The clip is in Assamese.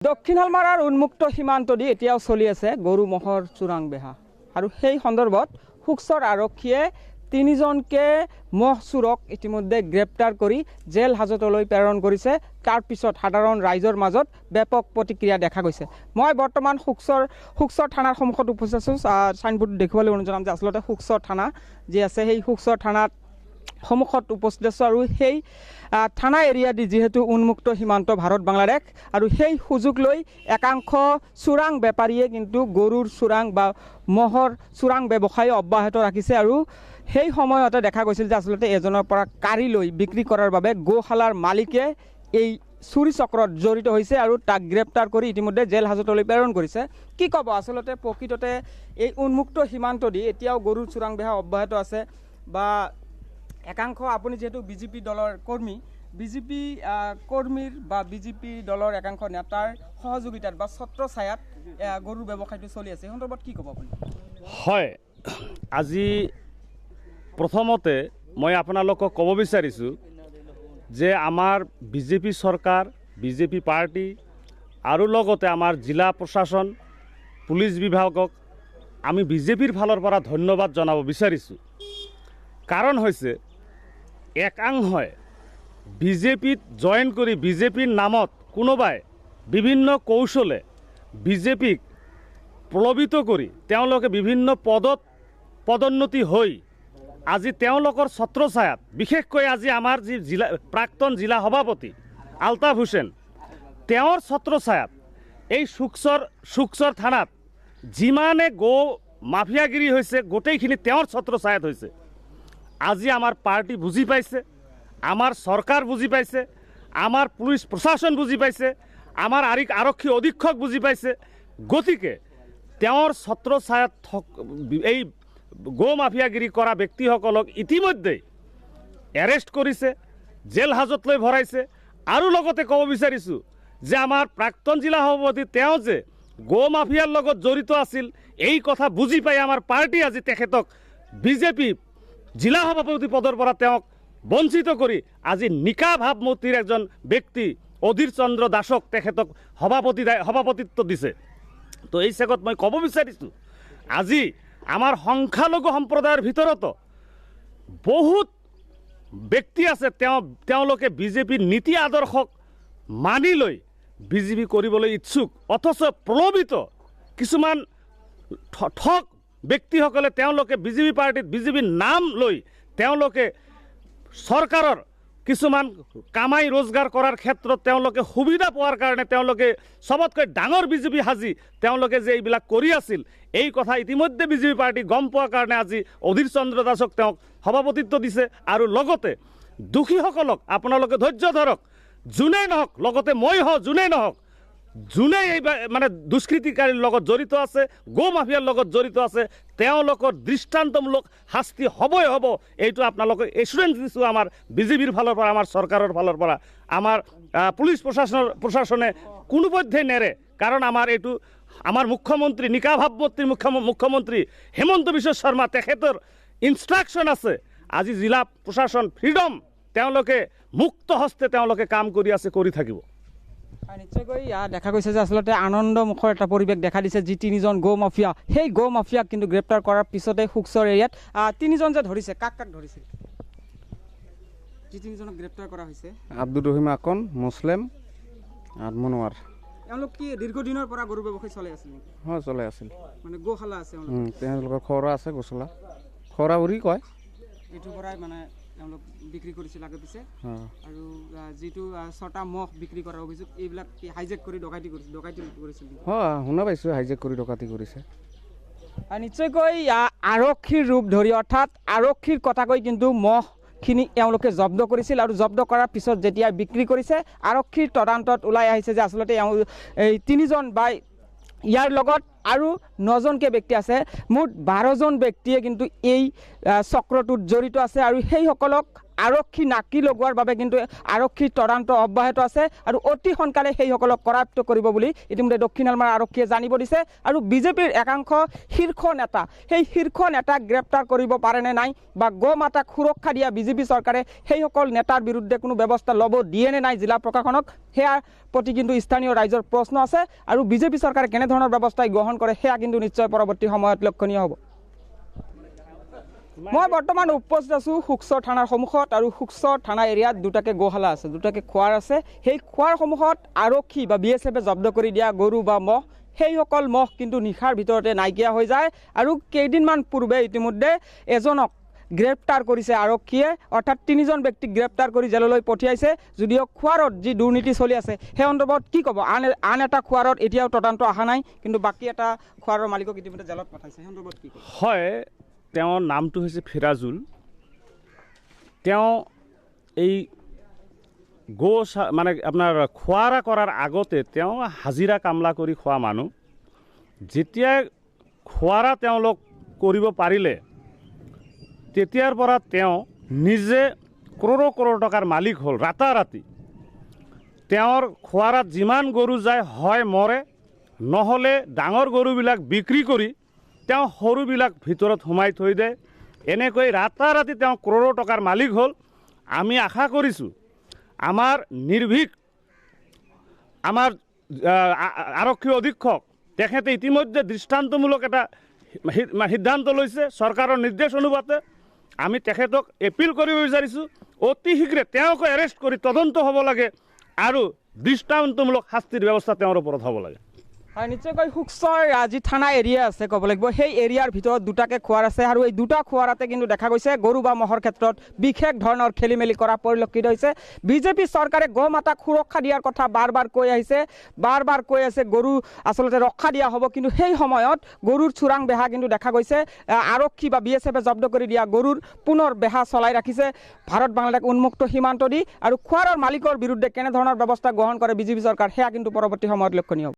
দক্ষিণ হালমাৰাৰ উন্মুক্ত সীমান্ত দি এতিয়াও চলি আছে গৰু মহৰ চোৰাং বেহা আৰু সেই সন্দৰ্ভত শুকচৰ আৰক্ষীয়ে তিনিজনকে মহ চোৰক ইতিমধ্যে গ্ৰেপ্তাৰ কৰি জেল হাজতলৈ প্ৰেৰণ কৰিছে। তাৰ পিছত সাধাৰণ ৰাইজৰ মাজত ব্যাপক প্ৰতিক্ৰিয়া দেখা গৈছে। মই বৰ্তমান শুকচৰ থানাৰ সন্মুখত উপস্থিত আছোঁ। চাইনবোৰ্ড দেখিবলৈ অনুৰোধ জনাম যে আচলতে শুকচৰ থানা যি আছে সেই শুকচৰ থানাত সন্মুখত উপস্থিত আছোঁ আৰু সেই থানা এৰিয়া দি যেহেতু উন্মুক্ত সীমান্ত ভাৰত বাংলাদেশ আৰু সেই সুযোগ লৈ একাংশ চোৰাং বেপাৰীয়ে কিন্তু গৰুৰ চোৰাং বা মহৰ চোৰাং ব্যৱসায় অব্যাহত ৰাখিছে আৰু সেই সময়তে দেখা গৈছিল যে আচলতে এজনৰ পৰা কাঢ়ি লৈ বিক্ৰী কৰাৰ বাবে গোশালাৰ মালিকে এই চুৰি চক্ৰত জড়িত হৈছে আৰু তাক গ্ৰেপ্তাৰ কৰি ইতিমধ্যে জেল হাজতলৈ প্ৰেৰণ কৰিছে। কি ক'ব আচলতে প্ৰকৃততে এই উন্মুক্ত সীমান্ত দি এতিয়াও গৰুৰ চোৰাং বেহা অব্যাহত আছে বা একাংশ আপুনি যেহেতু বিজেপি দলৰ কৰ্মী, বিজেপি কৰ্মীৰ বা বিজেপি দলৰ একাংশ নেতাৰ সহযোগিতাত বা ছত্ৰছায়াত গৰুৰ ব্যৱসায়টো চলি আছে, এই সন্দৰ্ভত কি ক'ব আপুনি? হয়, আজি প্ৰথমতে মই আপোনালোকক ক'ব বিচাৰিছোঁ যে আমাৰ বিজেপি চৰকাৰ, বিজেপি পাৰ্টি আৰু লগতে আমাৰ জিলা প্ৰশাসন, পুলিচ বিভাগক আমি বিজেপিৰ ফালৰ পৰা ধন্যবাদ জনাব বিচাৰিছোঁ। কাৰণ হৈছে একাংশই বিজেপিত জইন কৰি বিজেপিৰ নামত কোনোবাই বিভিন্ন কৌশলে বিজেপিক প্ৰলোভিত কৰি তেওঁলোকে বিভিন্ন পদত পদোন্নতি হৈ আজি তেওঁলোকৰ ছত্ৰছায়াত বিশেষকৈ আজি আমাৰ যি প্ৰাক্তন জিলা সভাপতি আলতাফ হুছেইন তেওঁৰ ছত্ৰছায়াত এই শুকচৰ থানাত যিমানে গো মাফিয়াগিৰি হৈছে গোটেইখিনি তেওঁৰ ছত্ৰছায়াত হৈছে। আজি আমাৰ পাৰ্টি বুজি পাইছে, আমাৰ চৰকাৰ বুজি পাইছে, আমাৰ পুলিচ প্ৰশাসন বুজি পাইছে, আমাৰ আৰক্ষী অধীক্ষক বুজি পাইছে। গতিকে তেওঁৰ ছত্ৰছায়াত এই গো মাফিয়াগিৰি কৰা ব্যক্তিসকলক ইতিমধ্যেই এৰেষ্ট কৰিছে, জেল হাজতলৈ ভৰাইছে। আৰু লগতে ক'ব বিচাৰিছোঁ যে আমাৰ প্ৰাক্তন জিলা সভাপতি তেওঁ যে গো মাফিয়াৰ লগত জড়িত আছিল এই কথা বুজি পাই আমাৰ পাৰ্টি আজি তেখেতক বিজেপি জিলা সভাপতি পদৰ পৰা তেওঁক বঞ্চিত কৰি আজি নিকা ভাৱমূৰ্তিৰ এজন ব্যক্তি অধীৰ চন্দ্ৰ দাসক তেখেতক সভাপতিত্ব দিছে। তো এই চেগত মই ক'ব বিচাৰিছোঁ আজি আমাৰ সংখ্যালঘু সম্প্ৰদায়ৰ ভিতৰতো বহুত ব্যক্তি আছে তেওঁলোকে বিজেপিৰ নীতি আদৰ্শক মানি লৈ বিজেপি কৰিবলৈ ইচ্ছুক, অথচ প্ৰলোভিত কিছুমান ঠগ ব্যক্তিসকলে তেওঁলোকে বিজেপি পাৰ্টিত বিজেপিৰ নাম লৈ তেওঁলোকে চৰকাৰৰ কিছুমান কামাই ৰোজগাৰ কৰাৰ ক্ষেত্ৰত তেওঁলোকে সুবিধা পোৱাৰ কাৰণে তেওঁলোকে চবতকৈ ডাঙৰ বিজেপি সাজি তেওঁলোকে যে এইবিলাক কৰি আছিল এই কথা ইতিমধ্যে বিজেপি পাৰ্টি গম পোৱাৰ কাৰণে আজি অধীৰ চন্দ্ৰ দাসক তেওঁক সভাপতিত্ব দিছে। আৰু লগতে দোষীসকলক আপোনালোকে ধৈৰ্য ধৰক, যোনেই নহওক, লগতে মই হওঁ যোনেই নহওক, যোনে এই মানে দুষ্কৃতিকাৰীৰ লগত জড়িত আছে, গো মাফিয়াৰ লগত জড়িত আছে, তেওঁলোকৰ দৃষ্টান্তমূলক শাস্তি হ'বই হ'ব। এইটো আপোনালোকে এচুৰেঞ্চ দিছোঁ আমাৰ বিজেপিৰ ফালৰ পৰা, আমাৰ চৰকাৰৰ ফালৰ পৰা। আমাৰ পুলিচ প্ৰশাসনে কোনোপধ্যেই নেৰে, কাৰণ এইটো আমাৰ মুখ্যমন্ত্ৰী নিকা ভাৱমূৰ্তিৰ মুখ্যমন্ত্ৰী হেমন্ত বিশ্ব শৰ্মা তেখেতৰ ইনষ্ট্ৰাকশ্যন আছে। আজি জিলা প্ৰশাসন ফ্ৰীডম, তেওঁলোকে মুক্ত হস্তে তেওঁলোকে কাম কৰি আছে, কৰি থাকিব। নিশ্চয়কৈ দেখা গৈছে যে আচলতে আনন্দমুখৰ এটা পৰিৱেশ দেখা দিছে। যি তিনিজন গো মাফিয়া, সেই গো মাফিয়াক কিন্তু গ্ৰেপ্তাৰ কৰাৰ পিছতে শুকচৰ এৰিয়াত তিনিজন যে ধৰিছে, কাক ধৰিছিল? যি তিনিজনক গ্ৰেপ্তাৰ কৰা হৈছে, আব্দুৰ ৰহিম আকন, মুছলেম আৰ মনোয়াৰ। এওঁলোক কি দীৰ্ঘদিনৰ পৰা গৰু ব্যৱসায় চলাই আছিল নেকি? হয়, চলাই আছিল। মানে গোশালা আছে তেওঁলোকৰ খৰা আছে, গোচলা খৰা বুলি কয়। এইটোৰ পৰাই মানে তেওঁলোক বিক্ৰী কৰিছিল আগে পিছে। আৰু যিটো 6টা মহ বিক্ৰী কৰাৰ অভিযোগ, এইবিলাক হাইজেক কৰি ডকাইতি কৰিছিল। হয়, শুনা পাইছোঁ হাইজেক কৰি ডকাইতি কৰিছে। নিশ্চয়কৈ আৰক্ষীৰ ৰূপ ধৰি, অৰ্থাৎ আৰক্ষীৰ কথাকৈ কিন্তু মহখিনি এওঁলোকে জব্দ কৰিছিল আৰু জব্দ কৰাৰ পিছত যেতিয়া বিক্ৰী কৰিছে, আৰক্ষীৰ তদন্তত ওলাই আহিছে যে আচলতে এই তিনিজন বা ইয়াৰ লগত আৰু 9জনকৈ ব্যক্তি আছে, মুঠ 12জন ব্যক্তিয়ে কিন্তু এই চক্ৰটোত জড়িত আছে আৰু সেইসকলক আৰক্ষী নাকি লগোৱাৰ বাবে কিন্তু আৰক্ষীৰ তদন্ত অব্যাহত আছে আৰু অতি সোনকালে সেইসকলক কৰায়ত্ব কৰিব বুলি ইতিমধ্যে দক্ষিণ শালমাৰা আৰক্ষীয়ে জানিব দিছে আৰু বিজেপিৰ একাংশ শীৰ্ষ নেতা সেই শীৰ্ষ নেতাক গ্ৰেপ্তাৰ কৰিব পাৰেনে নাই বা গো মাতাক সুৰক্ষা দিয়া বিজেপি চৰকাৰে সেইসকল নেতাৰ বিৰুদ্ধে কোনো ব্যৱস্থা ল'ব দিয়ে নে নাই জিলা প্ৰশাসনক সেয়াৰ প্ৰতি কিন্তু স্থানীয় ৰাইজৰ প্ৰশ্ন আছে আৰু বিজেপি চৰকাৰে কেনেধৰণৰ ব্যৱস্থা গ্ৰহণ কৰে সেয়া কিন্তু নিশ্চয় পৰৱৰ্তী সময়ত লক্ষণীয় হ'ব। মই বৰ্তমান উপস্থিত আছোঁ শুক্সৰ থানাৰ সন্মুখত আৰু শুক্সৰ থানা এৰিয়াত দুটাকে গোশালা আছে, দুটাকে খোৱাৰ আছে। সেই খোৱাৰ সন্মুখত আৰক্ষী বা BSFে জব্দ কৰি দিয়া গৰু বা মহ সেইসকল মহ কিন্তু নিশাৰ ভিতৰতে নাইকিয়া হৈ যায় আৰু কেইদিনমান পূৰ্বে ইতিমধ্যে এজনক গ্ৰেপ্তাৰ কৰিছে আৰক্ষীয়ে, অৰ্থাৎ 3জন ব্যক্তিক গ্ৰেপ্তাৰ কৰি জেললৈ পঠিয়াইছে। যদিও খোৱাৰত যি দুৰ্নীতি চলি আছে সেই সন্দৰ্ভত কি ক'ব? আন এটা খোৱাৰত এতিয়াও তদন্ত অহা নাই, কিন্তু বাকী এটা খোৱাৰৰ মালিকক ইতিমধ্যে জেলত পঠাইছে, সেই সন্দৰ্ভত কি ক'ব? হয়, তেওঁৰ নামটো হৈছে ফিৰাজুল। তেওঁ এই মানে আপোনাৰ খোৱাৰা কৰাৰ আগতে তেওঁ হাজিৰা কামলা কৰি খোৱা মানুহ। যেতিয়াই খোৱাৰা তেওঁলোক কৰিব পাৰিলে তেতিয়াৰ পৰা তেওঁ নিজে কৰোড় টকাৰ মালিক হ'ল ৰাতাৰাতি। তেওঁৰ খোৱাৰাত যিমান গৰু যায় হয় মৰে, নহ'লে ডাঙৰ গৰুবিলাক বিক্ৰী কৰি তেওঁ সৰুবিলাক ভিতৰত সোমাই থৈ দিয়ে। এনেকৈ ৰাতাৰাতি তেওঁ কৰোড় টকাৰ মালিক হ'ল। আমি আশা কৰিছোঁ আমাৰ নিৰ্ভীক আমাৰ আৰক্ষী অধীক্ষক তেখেতে ইতিমধ্যে দৃষ্টান্তমূলক এটা সিদ্ধান্ত লৈছে চৰকাৰৰ নিৰ্দেশ অনুপাতে। আমি তেখেতক এপিল কৰিব বিচাৰিছোঁ অতি শীঘ্ৰে তেওঁক এৰেষ্ট কৰি তদন্ত হ'ব লাগে আৰু দৃষ্টান্তমূলক শাস্তিৰ ব্যৱস্থা তেওঁৰ ওপৰত হ'ব লাগে। হয়, নিশ্চয়কৈ শুক্সৰ যি থানা এৰিয়া আছে ক'ব লাগিব, সেই এৰিয়াৰ ভিতৰত দুটাকে খোৱাৰ আছে আৰু এই দুটা খোৱাৰাতে কিন্তু দেখা গৈছে গৰু বা মহৰ ক্ষেত্ৰত বিশেষ ধৰণৰ খেলি মেলি কৰা পৰিলক্ষিত হৈছে। বিজেপি চৰকাৰে গো মাতাক সুৰক্ষা দিয়াৰ কথা বাৰ বাৰ কৈ আছে গৰু আচলতে ৰক্ষা দিয়া হ'ব, কিন্তু সেই সময়ত গৰুৰ চোৰাং বেহা কিন্তু দেখা গৈছে। আৰক্ষী বা BSFে জব্দ কৰি দিয়া গৰুৰ পুনৰ বেহা চলাই ৰাখিছে ভাৰত বাংলাদেশ উন্মুক্ত সীমান্ত দি। আৰু খোৱাৰৰ মালিকৰ বিৰুদ্ধে কেনেধৰণৰ ব্যৱস্থা গ্ৰহণ কৰে বিজেপি চৰকাৰ সেয়া কিন্তু পৰৱৰ্তী সময়ত লক্ষণীয় হ'ব।